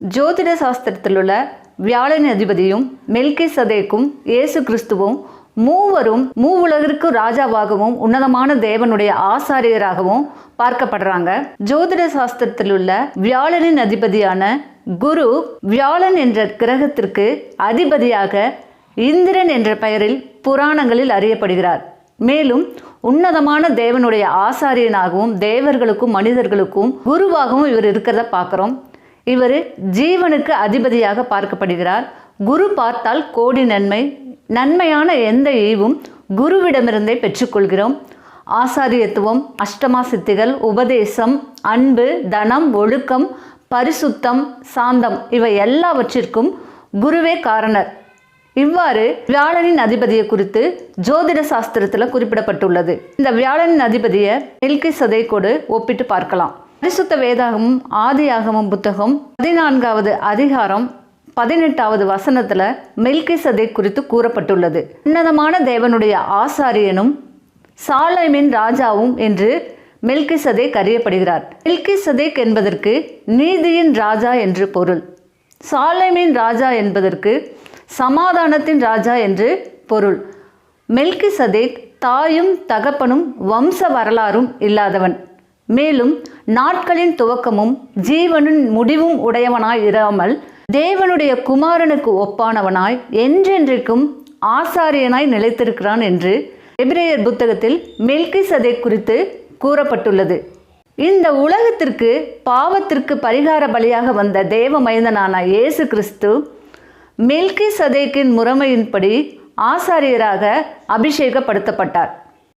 ஜோதிட சாஸ்திரத்தில் உள்ள வியாழன் அதிபதியும் மெல்கிசதேக்கும் இயேசு கிறிஸ்துவும் மூவரும் மூவுலகிற்கு ராஜாவாகவும் உன்னதமான தேவனுடைய ஆசாரியராகவும் பார்க்கப்படுறாங்க. ஜோதிட சாஸ்திரத்தில் உள்ள வியாழனின் அதிபதியான குரு வியாழன் என்ற கிரகத்திற்கு அதிபதியாக இந்திரன் என்ற பெயரில் புராணங்களில் அறியப்படுகிறார். மேலும் உன்னதமான தேவனுடைய ஆசாரியனாகவும் தேவர்களுக்கும் மனிதர்களுக்கும் குருவாகவும் இவர் இருக்கிறத பார்க்குறோம். இவர் ஜீவனுக்கு அதிபதியாக பார்க்கப்படுகிறார். குரு பார்த்தால் கோடி நன்மை, நன்மையான எந்த ஈவும் குருவிடமிருந்தே பெற்றுக்கொள்கிறோம். ஆசாரியத்துவம், அஷ்டமா சித்திகள், உபதேசம், அன்பு, தனம், ஒழுக்கம், பரிசுத்தம், சாந்தம் இவை எல்லாவற்றிற்கும் குருவே காரணர். இவ்வாறு வியாழனின் அதிபதியை குறித்து ஜோதிட சாஸ்திரத்தில் குறிப்பிடப்பட்டுள்ளது. இந்த வியாழனின் அதிபதியை மெல்கிசதேக்கோடு ஒப்பிட்டு பார்க்கலாம். பரிசுத்த வேதாகமும் ஆதியாகமும் புத்தகம் 14வது அதிகாரம் 18வது வசனத்துல மெல்கிசதேக் குறித்து கூறப்பட்டுள்ளது. உன்னதமான தேவனுடைய ஆசாரியனும் சாலேமின் ராஜாவும் என்று மெல்கிசதேக் அறியப்படுகிறார். மெல்கிசதேக் என்பதற்கு நீதியின் ராஜா என்று பொருள். சாலேமின் ராஜா என்பதற்கு சமாதானத்தின் ராஜா என்று பொருள். மெல்கிசதேக் தாயும் தகப்பனும் வம்ச வரலாறும் இல்லாதவன். மேலும் நாட்களின் துவக்கமும் ஜீவனின் முடிவும் உடையவனாய் இராமல் தேவனுடைய குமாரனுக்கு ஒப்பானவனாய் என்றென்றைக்கும் ஆசாரியனாய் நிலைத்திருக்கிறான் என்று எபிரேயர் புத்தகத்தில் மெல்கிசதேக் குறித்து கூறப்பட்டுள்ளது. இந்த உலகத்திற்கு பாவத்திற்கு பரிகார பலியாக வந்த தேவ மைந்தனான இயேசு கிறிஸ்து மெல்கிசதேக்கின் முறைமையின்படி ஆசாரியராக அபிஷேகப்படுத்தப்பட்டார்.